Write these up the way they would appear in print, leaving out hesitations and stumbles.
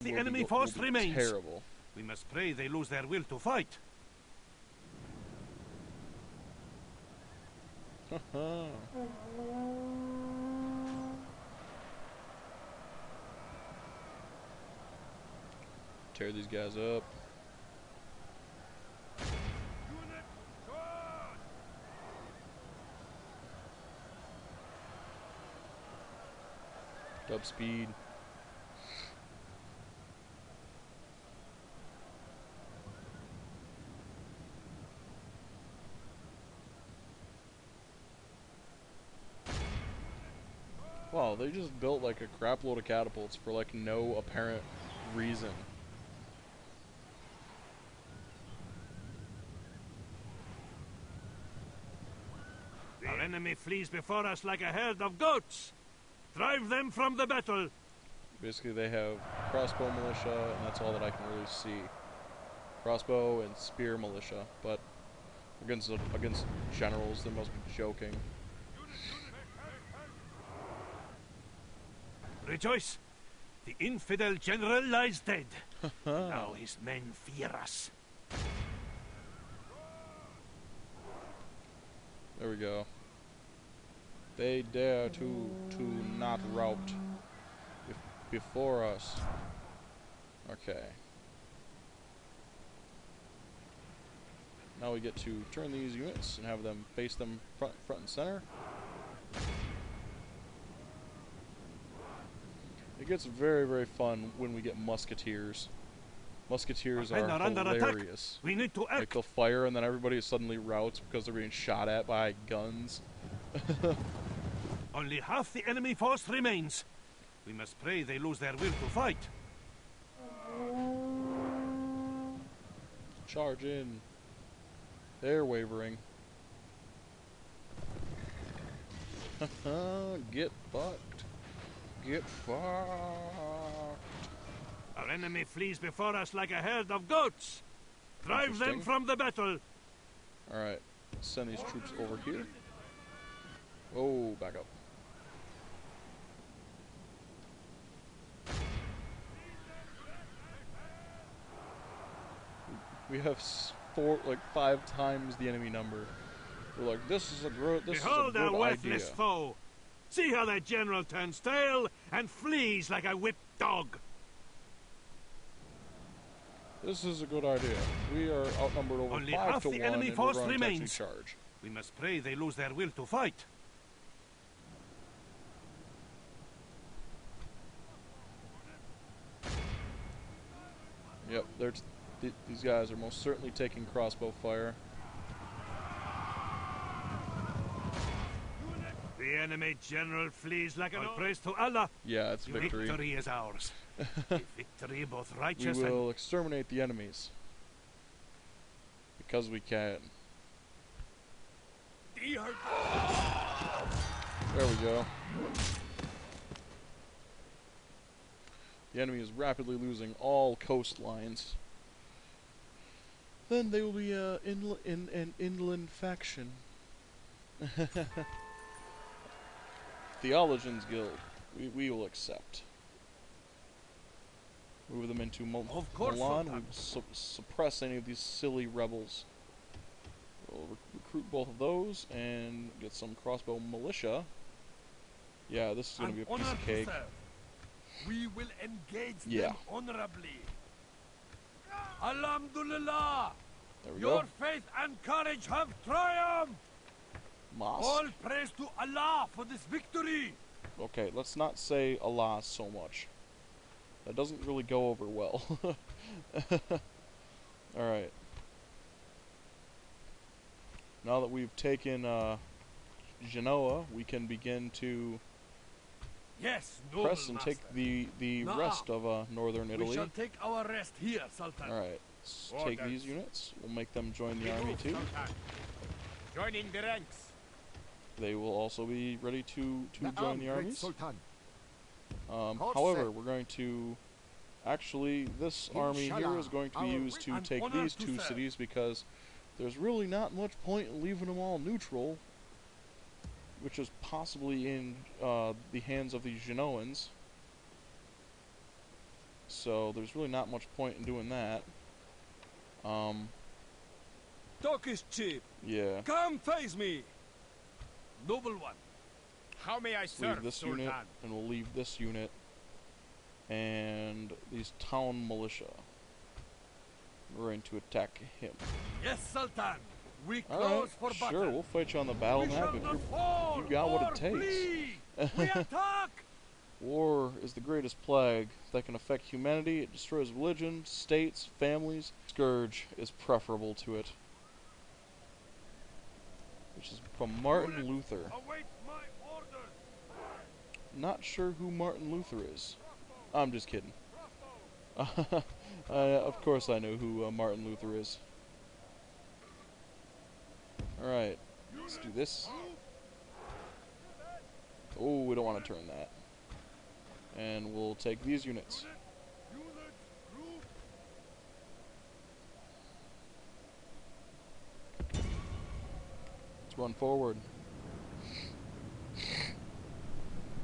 The enemy force remains. Terrible. We must pray they lose their will to fight. Tear these guys up. Up speed. Wow, they just built like a crap load of catapults for like no apparent reason. Our enemy flees before us like a herd of goats. Drive them from the battle. Basically, they have crossbow militia, and that's all that I can really see. Crossbow and spear militia, but against generals, they must be joking. Rejoice! The infidel general lies dead. Now his men fear us. There we go. They dare to not rout before us. Okay. Now we get to turn these units and have them face them front and center. It gets very, very fun when we get musketeers. Musketeers are hilarious. We need to act. Like they'll fire and then everybody suddenly routs because they're being shot at by guns. Only half the enemy force remains. We must pray they lose their will to fight. Charge in. They're wavering. Get fucked. Get fucked. Our enemy flees before us like a herd of goats. Drive them from the battle. Alright. Send these troops over here. Oh, back up. We have 5 times the enemy number. We're like, this is a good idea. Behold our worthless foe. See how that general turns tail and flees like a whipped dog. This is a good idea. We are outnumbered over 5 to 1. Only half the enemy force remains. Charge. We must pray they lose their will to fight. Yep, these guys are most certainly taking crossbow fire. The enemy general flees like an praise to Allah. Yeah, it's victory. Victory is ours. Victory both righteous we will exterminate the enemies. Because we can. There we go. The enemy is rapidly losing all coastlines. Then they will be an inland faction. Theologians Guild. We will accept. Move them into Milan. We will suppress any of these silly rebels. We'll recruit both of those and get some crossbow militia. Yeah, this is going to be a piece of cake. We will engage them honorably. Alhamdulillah! There we Your go. faith and courage have triumphed! Mas. All praise to Allah for this victory! Okay, let's not say Allah so much. That doesn't really go over well. Alright. Now that we've taken Genoa, we can begin to press and take the rest of northern Italy. We shall take our rest here, Sultan. Alright, let's take these units. We'll make them join the army too. Joining the ranks. They will also be ready to join the armies. Sultan. However, we're going to... Actually, this army here is going to be used to take these 2 cities because there's really not much point in leaving them all neutral, which is possibly in the hands of the Genoans. So there's really not much point in doing that. Talk is cheap. Yeah. Come face me. Noble one. How may I serve, Leave this Sultan? unit, and we'll leave this unit. And these town militia. We're going to attack him. Yes, Sultan. We Alright, close for battle. sure, we'll fight you on the battle We map shall if not you fall got what or it takes. flee. We attack. War is the greatest plague that can affect humanity. It destroys religion, states, families. Scourge is preferable to it. Which is from Martin Luther. Await my orders. Not sure who Martin Luther is. I'm just kidding. Of course I know who Martin Luther is. Alright, let's do this. Oh, we don't want to turn that. And we'll take these units. Let's run forward.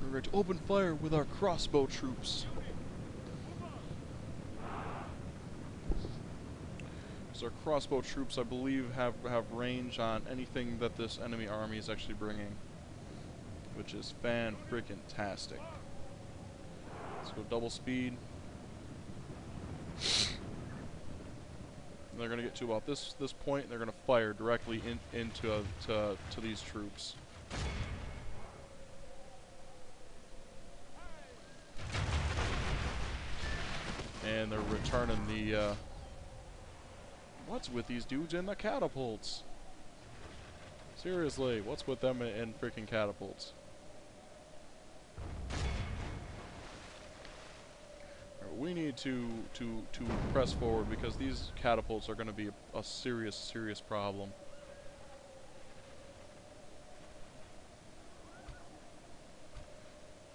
We're going to open fire with our crossbow troops. So our crossbow troops, I believe, have range on anything that this enemy army is actually bringing, which is fan-freaking-tastic. Let's go double speed. And they're going to get to about this point, and they're going to fire directly into these troops. And they're returning the what's with these dudes in the catapults? Seriously, what's with them in freaking catapults? We need to press forward because these catapults are going to be a serious problem.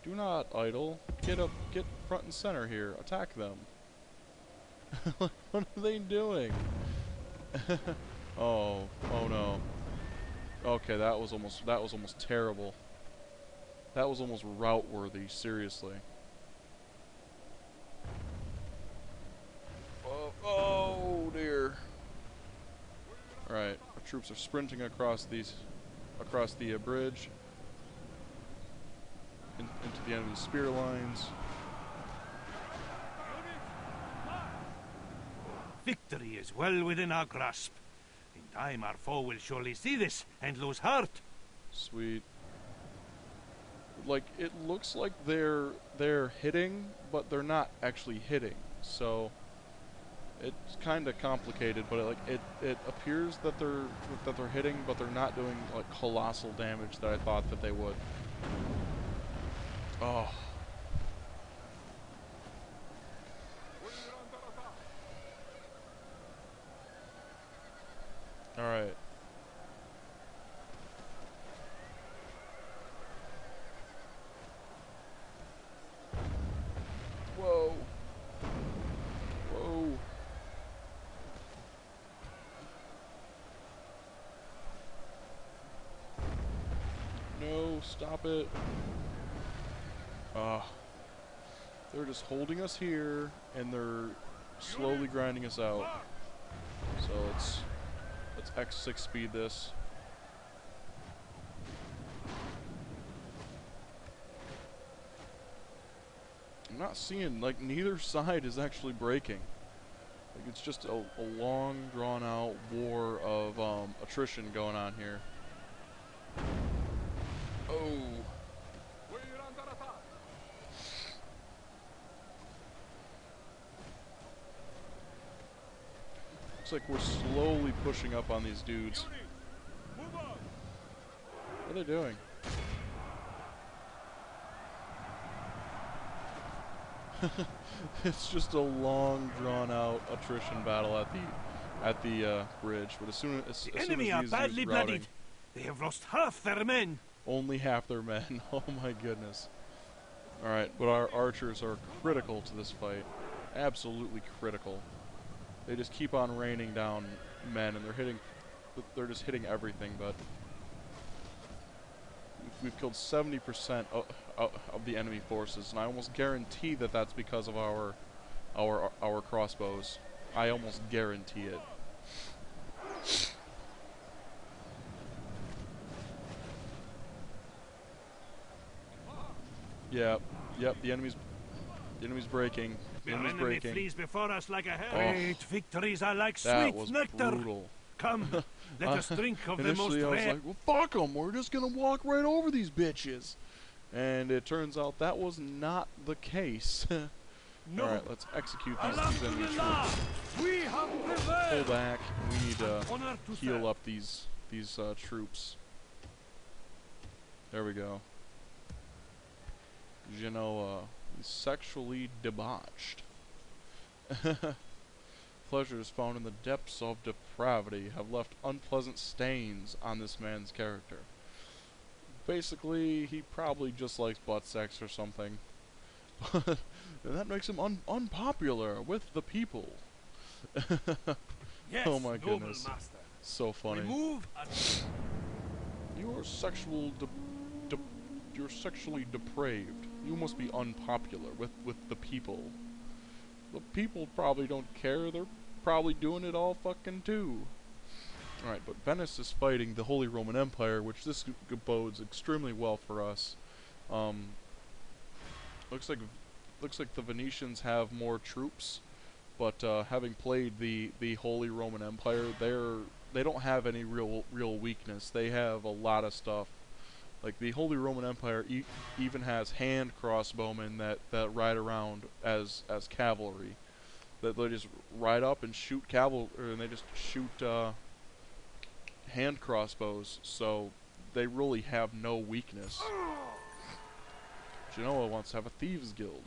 Do not idle. Get up, get front and center here. Attack them. What are they doing? Oh no. Okay, that was almost terrible. That was almost route worthy, seriously. Oh dear. Alright, our troops are sprinting across the bridge into the enemy's spear lines. Victory is well within our grasp. In time our foe will surely see this and lose heart. Sweet. Like, it looks like they're hitting, but they're not actually hitting. So it's kind of complicated, but it appears that they're hitting, but they're not doing like colossal damage that I thought that they would. Oh. All right. Whoa. Whoa. No, stop it. They're just holding us here, and they're slowly grinding us out. So let's X6 speed this. I'm not seeing, like, neither side is actually breaking. Like, it's just a long, drawn-out war of attrition going on here. Oh. Looks like we're slowly pushing up on these dudes. What are they doing? It's just a long, drawn-out attrition battle at the bridge. But as soon as The enemy are badly bloodied. They have lost half their men. Only half their men. Oh my goodness. All right, but our archers are critical to this fight. Absolutely critical. They just keep on raining down men, and they're just hitting everything. But we've killed 70% of the enemy forces, and I almost guarantee that that's because of our our crossbows. I almost guarantee it. Yep, the enemy's breaking. The enemy's enemy breaking. flees before us like a hare. Great victories are like That sweet was nectar. brutal. Come, let us drink of the most Initially I was rare. like, well, fuck them, we're just gonna walk right over these bitches. And it turns out that was not the case. No. Alright, let's execute these enemy troops. We have Pull prevailed. back. We need to Honor to heal serve. up these troops. There we go. Genoa, sexually debauched. Pleasures found in the depths of depravity have left unpleasant stains on this man's character. Basically, he probably just likes butt sex or something. And that makes him unpopular with the people. Yes, oh my noble goodness. master. So funny. Remove and You're you're sexually depraved. You must be unpopular with the people. The people probably don't care. They're probably doing it all fucking too. Alright, but Venice is fighting the Holy Roman Empire, which this bodes extremely well for us. Looks like the Venetians have more troops, but having played the Holy Roman Empire, they don't have any real weakness. They have a lot of stuff. Like the Holy Roman Empire even has hand crossbowmen that ride around as cavalry. That they just ride up and shoot and they just shoot hand crossbows. So they really have no weakness. Genoa wants to have a thieves guild.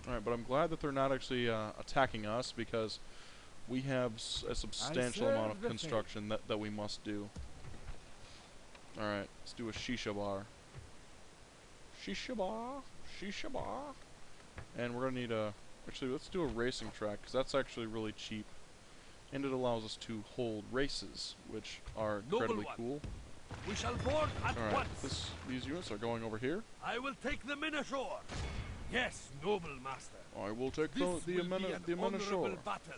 Alright, but I'm glad that they're not actually attacking us, because we have a substantial amount of construction that we must do. Alright, let's do a shisha bar. Shisha bar. And we're gonna need actually, let's do a racing track, because that's actually really cheap. And it allows us to hold races, which are incredibly cool. we shall board at Alright, once. these units are going over here. I will take them in ashore. Yes, noble master. I will take This the will be an men ashore. honorable battle.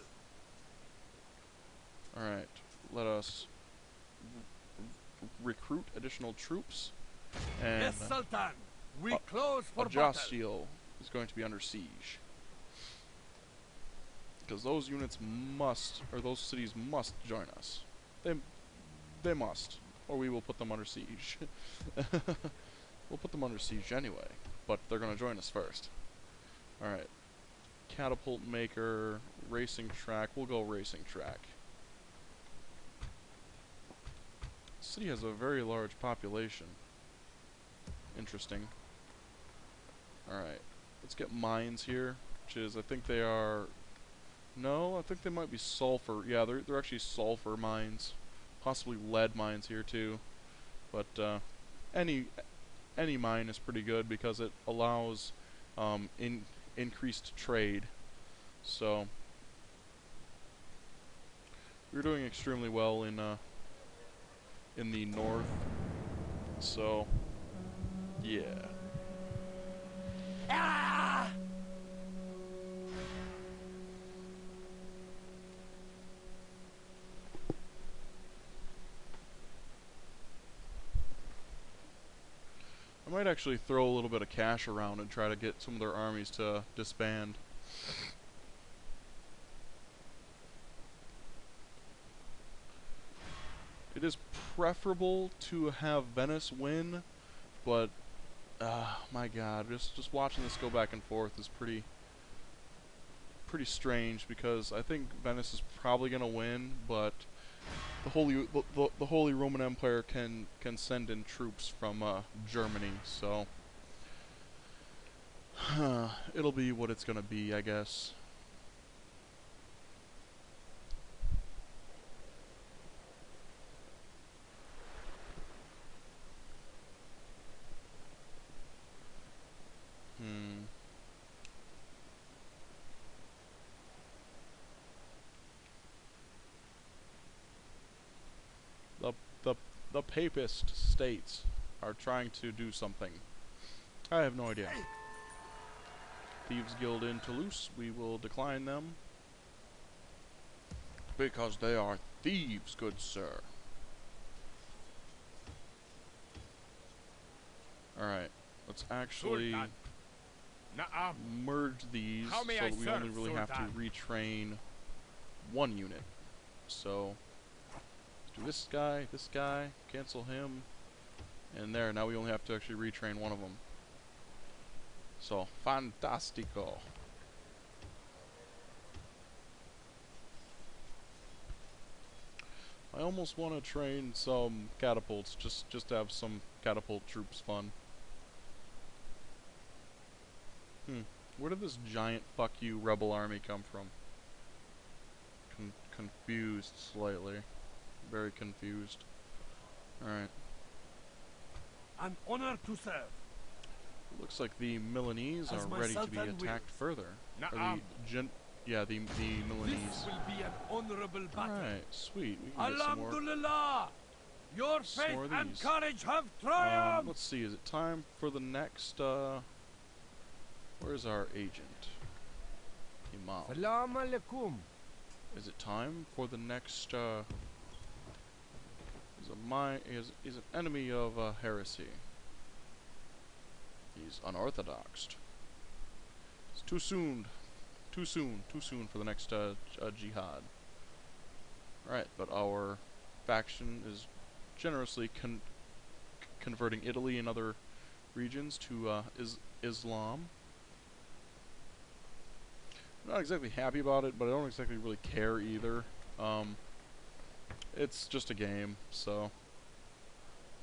Alright, let us recruit additional troops. And Yes, Sultan. We close for battle. Ajaccio is going to be under siege. Because those units must, or those cities must join us. They must, or we will put them under siege. We'll put them under siege anyway, but they're going to join us first. Alright. Catapult maker, racing track. We'll go racing track. The city has a very large population. Interesting. Alright. Let's get mines here, which is, I think they are... No, I think they might be sulfur. Yeah, they're actually sulfur mines. Possibly lead mines here too. But any mine is pretty good because it allows increased trade. So we're doing extremely well in the north. So yeah. Ah! I might actually throw a little bit of cash around and try to get some of their armies to disband. It is preferable to have Venice win, but my God, just watching this go back and forth is pretty strange, because I think Venice is probably gonna win, but the Holy Roman Empire can send in troops from Germany, so it'll be what it's gonna be, I guess. The papist states are trying to do something. I have no idea. Thieves Guild in Toulouse, we will decline them. Because they are thieves, good sir. Alright, let's actually merge these so that we only really have to retrain one unit. So, let's do this guy, cancel him, and there, now we only have to actually retrain one of them. So, fantastico. I almost want to train some catapults, just to have some catapult troops fun. Where did this giant fuck you rebel army come from? Confused slightly. Very confused. Alright. An honor to serve. Looks like the Milanese are ready to be attacked further. The Milanese. This will be an honorable battle. Alright, sweet. We can get some more. Alhamdulillah! Your faith and courage have triumphed! Let's see, is it time for the next, where's our agent? Imam. Salam alaikum. Is it time for the next, he's an enemy of, heresy. He's unorthodox. It's too soon for the next, jihad. Alright, but our faction is generously converting Italy and other regions to, Islam. I'm not exactly happy about it, but I don't exactly really care either. It's just a game, so.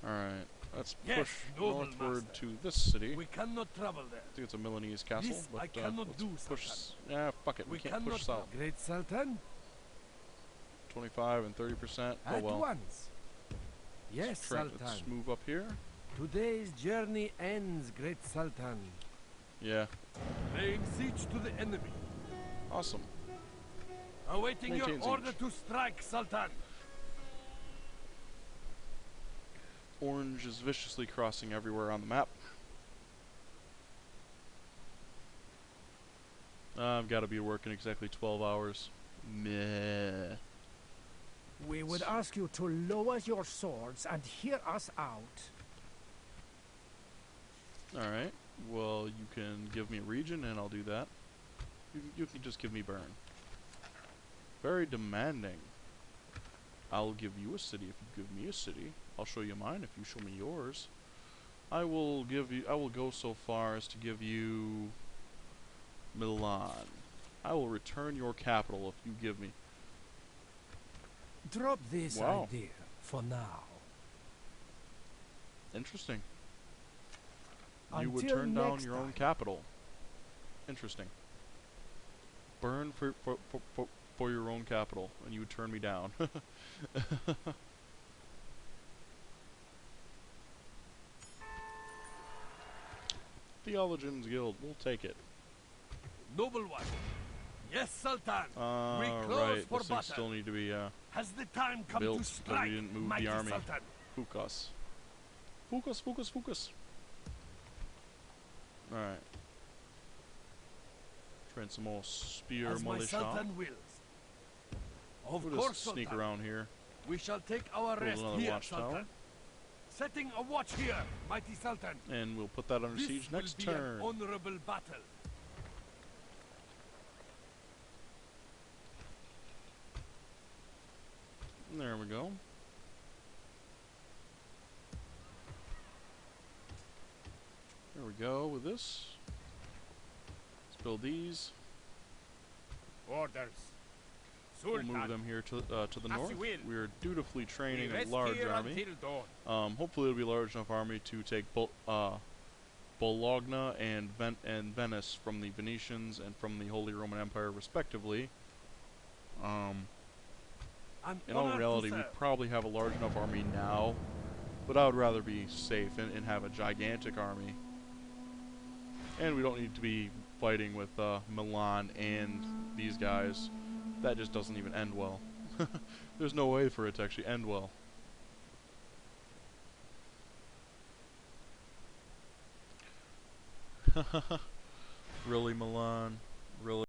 Alright, let's push northward to this city. We cannot travel there. I think it's a Milanese castle, This but I cannot do, push. Sultan. Fuck it, we can't push south. Great Sultan? 25 and 30%. Oh At well. once. Yes, Sultan. Let's move up here. Today's journey ends, Great Sultan. Yeah. Laying siege to the enemy. Awesome. Awaiting your Maintain order siege. to strike, Sultan. Orange is viciously crossing everywhere on the map. I've got to be working exactly 12 hours. Meh. We would ask you to lower your swords and hear us out. Alright. Well, you can give me a region and I'll do that. You can just give me burn. Very demanding. I'll give you a city if you give me a city. I'll show you mine if you show me yours. I will go so far as to give you Milan. I will return your capital if you give me. Drop this idea for now. Interesting. You Until would turn down next your own time. capital. Interesting. Burn for your own capital, and you would turn me down. Theologians Guild, we'll take it. Noble one. Yes, Sultan. We close right, for those things battle. still need to be Has the time come built, to but strike, we didn't move mighty the army. Sultan? Focus. Focus, focus, focus. Alright. Train some more spear As my militia. Sultan wills. Of We'll course, just sneak Sultan. around here. We shall take our Build rest another here, watchtower. Sultan. Setting a watch here, mighty Sultan. And we'll put that under This siege will next be turn. an honorable battle. There we go. There we go with this. Let's build these. Orders. We'll Sultan. move them here to the As north. you will. We are dutifully training We a rest large here army. until dawn. Hopefully it'll be a large enough army to take Bologna and Venice from the Venetians and from the Holy Roman Empire, respectively. In all reality, we probably have a large enough army now, but I would rather be safe and have a gigantic army. And we don't need to be fighting with Milan and these guys. That just doesn't even end well. There's no way for it to actually end well. Really, Milan? Really?